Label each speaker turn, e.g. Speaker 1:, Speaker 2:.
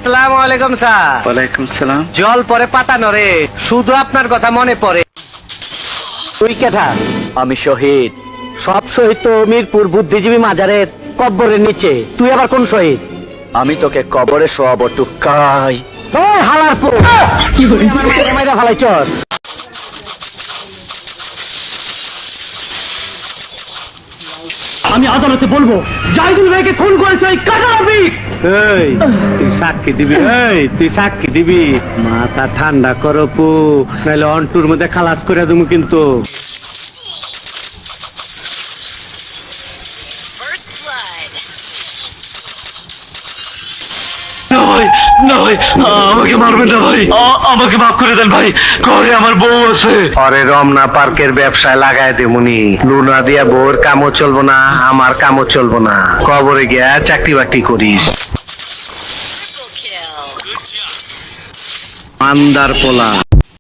Speaker 1: আসসালামু আলাইকুম স্যার।
Speaker 2: ওয়ালাইকুম সালাম।
Speaker 1: জল পরে পাতা নড়ে, শুধু আপনার কথা মনে পড়ে। তুই কেঠা?
Speaker 2: আমি শহীদ।
Speaker 1: সব শহীদ তো মিরপুর বুদ্ধিজীবী মাজারের কব্বরের নিচে, তুই আবার কোন শহীদ?
Speaker 2: আমি তোকে কবরে শোয়াবো টুকাই।
Speaker 1: ওই হালার পো কি বলি, আমার মাইরা মাইরা ফালাই চর।
Speaker 3: আমি আদালতে বলবো জাহিদুল ভাইকে খুন করেছে ওই কাটাবি।
Speaker 1: এই তুই সাক্ষী দিবি, তুই সাক্ষী দিবি। মাথা ঠান্ডা করো পু, নাহলে অন্টুর মধ্যে খালাস করে দেবো কিন্তু।
Speaker 4: First blood.
Speaker 3: আমাকে মারবেন না ভাই, আমাকে মাফ করে দেন ভাই, ঘরে আমার বউ আছে।
Speaker 1: পরে রমনা পার্কের ব্যবসায় লাগাই দেবনি। লুনা দিয়া বউর কামও চলবো না, আমার কামও চলবো না। কবরে গিয়া চাকরি বাকরি করিস।
Speaker 4: Triple kill.
Speaker 1: মান্দার পোলা।